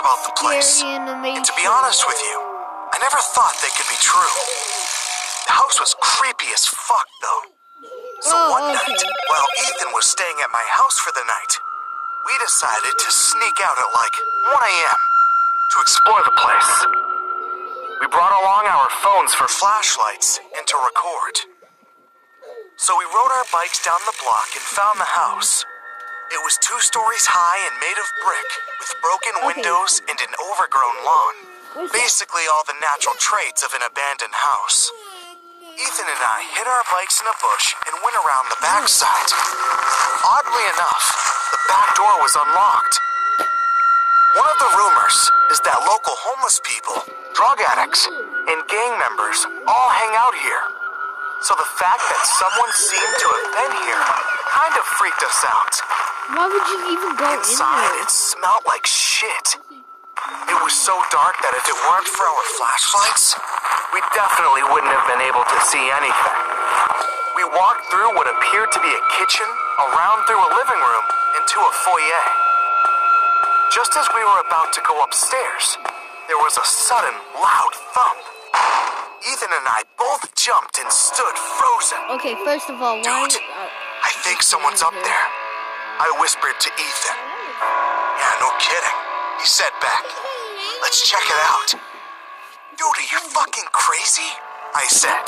about the place. And to be honest with you, I never thought they could be true. The house was creepy as fuck, though. So one night, while Ethan was staying at my house for the night, we decided to sneak out at like 1 a.m. to explore the place. We brought along our phones for flashlights and to record. So we rode our bikes down the block and found the house. It was 2 stories high and made of brick, with broken windows and an overgrown lawn. Basically all the natural traits of an abandoned house. Ethan and I hid our bikes in a bush and went around the backside. Oddly enough, the back door was unlocked. One of the rumors is that local homeless people, drug addicts, and gang members all hang out here. So the fact that someone seemed to have been here kind of freaked us out. Why would you even go inside? It smelled like shit. It was so dark that if it weren't for our flashlights, we definitely wouldn't have been able to see anything. We walked through what appeared to be a kitchen, around through a living room, into a foyer. Just as we were about to go upstairs, there was a sudden, loud thump. Ethan and I both jumped and stood frozen. Okay, first of all, why... Dude, I think someone's up there. I whispered to Ethan. Yeah, no kidding. He said back. Let's check it out. Dude, are you fucking crazy? I said.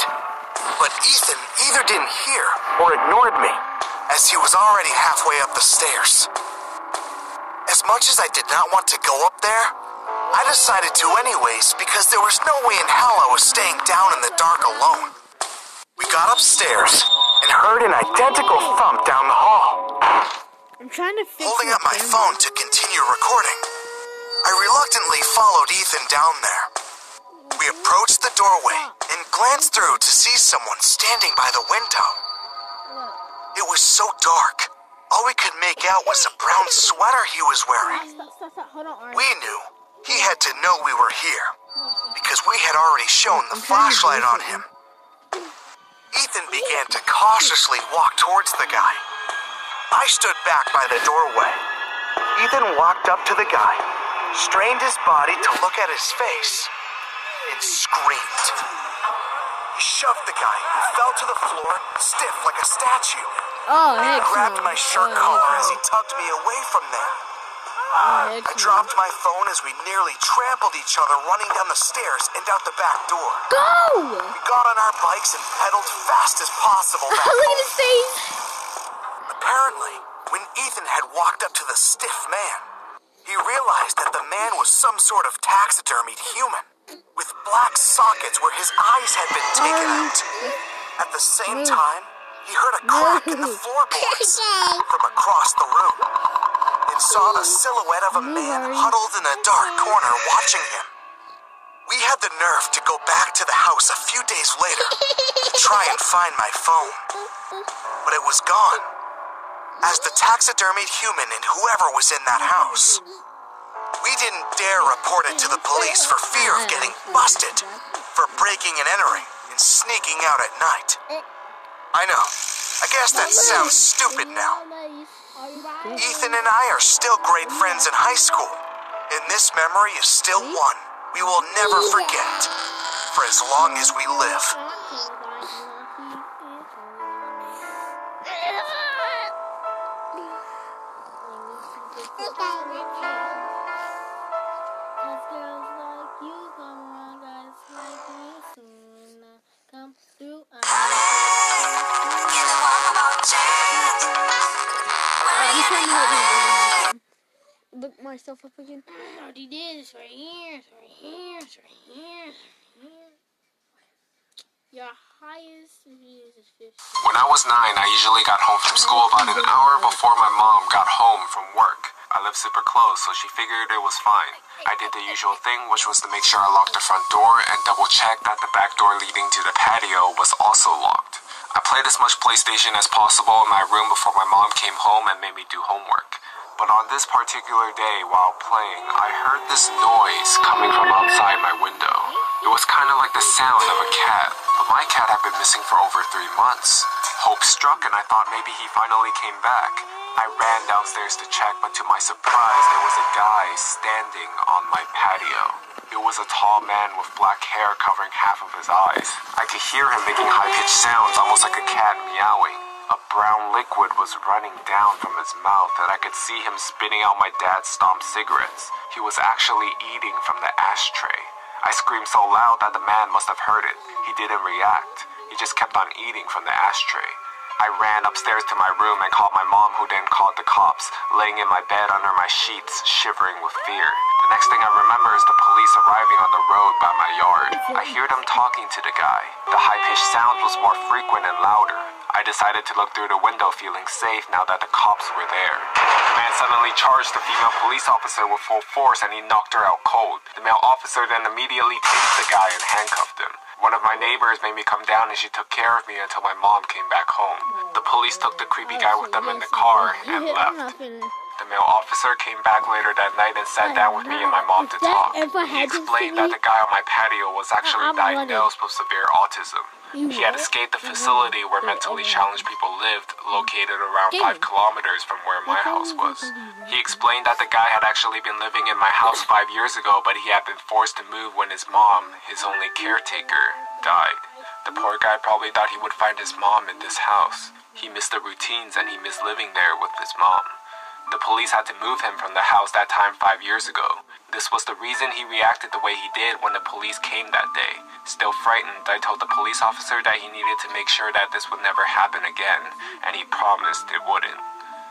But Ethan either didn't hear or ignored me, as he was already halfway up the stairs. As much as I did not want to go up there, I decided to anyways because there was no way in hell I was staying down in the dark alone. We got upstairs and heard an identical thump down the hall. I'm trying to fix Holding up my phone to continue recording, I reluctantly followed Ethan down there. We approached the doorway and glanced through to see someone standing by the window. It was so dark, all we could make out was a brown sweater he was wearing. We knew he had to know we were here, because we had already shown the flashlight on him. Ethan began to cautiously walk towards the guy. I stood back by the doorway. Ethan walked up to the guy, strained his body to look at his face, and screamed. He shoved the guy, who fell to the floor, stiff like a statue. He grabbed my shirt collar as he tugged me away from there. I dropped my phone as we nearly trampled each other running down the stairs and out the back door. Go! We got on our bikes and pedaled fast as possible back Look at home. his face! Apparently, when Ethan had walked up to the stiff man, he realized that the man was some sort of taxidermied human, with black sockets where his eyes had been taken out. At the same time, he heard a crack in the floorboards from across the room, and saw the silhouette of a man huddled in a dark corner watching him. We had the nerve to go back to the house a few days later to try and find my phone, but it was gone, as the taxidermied human and whoever was in that house. We didn't dare report it to the police for fear of getting busted for breaking and entering and sneaking out at night. I know, I guess that sounds stupid now. Ethan and I are still great friends in high school, and this memory is still one we will never forget for as long as we live. Look myself up again. I already did. It's right here. It's right here. It's right here. It's right here. Your highest views is 50. When I was 9, I usually got home from school about an hour before my mom got home from work. I lived super close, so she figured it was fine. I did the usual thing, which was to make sure I locked the front door and double check that the back door leading to the patio was also locked. I played as much PlayStation as possible in my room before my mom came home and made me do homework. But on this particular day, while playing, I heard this noise coming from outside my window. It was kind of like the sound of a cat, but my cat had been missing for over 3 months. Hope struck and I thought maybe he finally came back. I ran downstairs to check, but to my surprise, there was a guy standing on my patio. It was a tall man with black hair covering half of his eyes. I could hear him making high-pitched sounds, almost like a cat meowing. A brown liquid was running down from his mouth, and I could see him spitting out my dad's stomped cigarettes. He was actually eating from the ashtray. I screamed so loud that the man must have heard it. He didn't react. He just kept on eating from the ashtray. I ran upstairs to my room and called my mom, who then called the cops, laying in my bed under my sheets, shivering with fear. The next thing I remember is the police arriving on the road by my yard. I hear them talking to the guy. The high-pitched sound was more frequent and louder. I decided to look through the window, feeling safe now that the cops were there. The man suddenly charged the female police officer with full force, and he knocked her out cold. The male officer then immediately tased the guy and handcuffed him. One of my neighbors made me come down, and she took care of me until my mom came back home. The police took the creepy guy with them in the car and left. The male officer came back later that night and sat down with me and my mom to talk. He explained that the guy on my patio was actually diagnosed with severe autism. He had escaped the facility where mentally challenged people lived, located around 5 kilometers from where my house was. He explained that the guy had actually been living in my house 5 years ago, but he had been forced to move when his mom, his only caretaker, died. The poor guy probably thought he would find his mom in this house. He missed the routines and he missed living there with his mom. The police had to move him from the house that time 5 years ago. This was the reason he reacted the way he did when the police came that day. Still frightened, I told the police officer that he needed to make sure that this would never happen again, and he promised it wouldn't.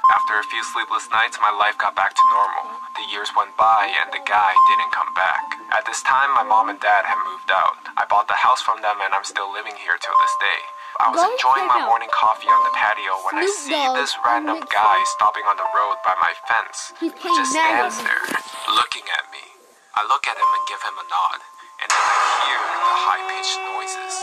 After a few sleepless nights, my life got back to normal. The years went by and the guy didn't come back. At this time, my mom and dad had moved out. I bought the house from them and I'm still living here till this day. I was enjoying my morning coffee on the patio when I see this random guy stopping on the road by my fence. He just stands there, looking at me. I look at him and give him a nod, and then I hear the high-pitched noises.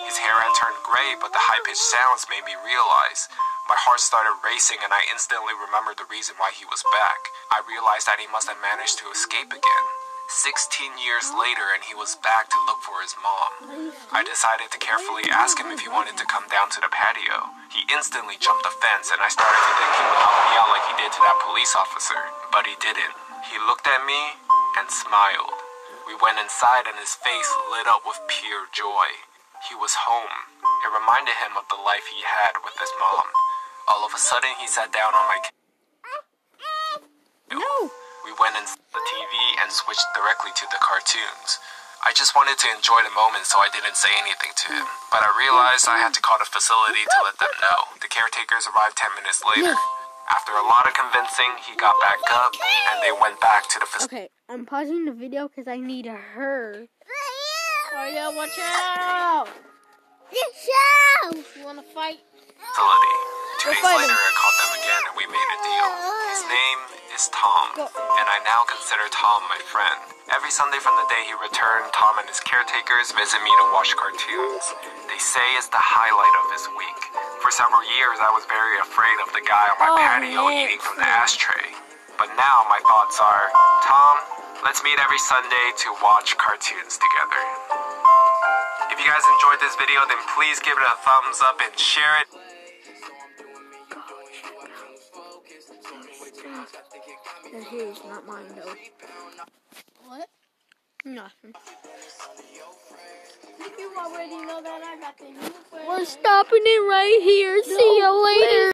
His hair had turned gray, but the high-pitched sounds made me realize. My heart started racing, and I instantly remembered the reason why he was back. I realized that he must have managed to escape again. 16 years later, and he was back to look for his mom. I decided to carefully ask him if he wanted to come down to the patio. He instantly jumped the fence, and I started to think he would help me out like he did to that police officer. But he didn't. He looked at me and smiled. We went inside, and his face lit up with pure joy. He was home. It reminded him of the life he had with his mom. All of a sudden, he sat down on my No. We went in the TV and switched directly to the cartoons. I just wanted to enjoy the moment, so I didn't say anything to him. But I realized I had to call the facility to let them know. The caretakers arrived 10 minutes later. After a lot of convincing, he got back up, and they went back to the facility. Okay, I'm pausing the video because I need her. Oh yeah, watch out! You wanna fight? 2 days later, I caught them again, and we made a deal. His name is Tom, and I now consider Tom my friend. Every Sunday from the day he returned, Tom and his caretakers visit me to watch cartoons. They say it's the highlight of his week. For several years, I was very afraid of the guy on my patio eating from the ashtray. But now my thoughts are, Tom, let's meet every Sunday to watch cartoons together. If you guys enjoyed this video, then please give it a thumbs up and share it. And here's not mine though. What? Nothing. You already know that I got the new friend. We're stopping it right here. See you later.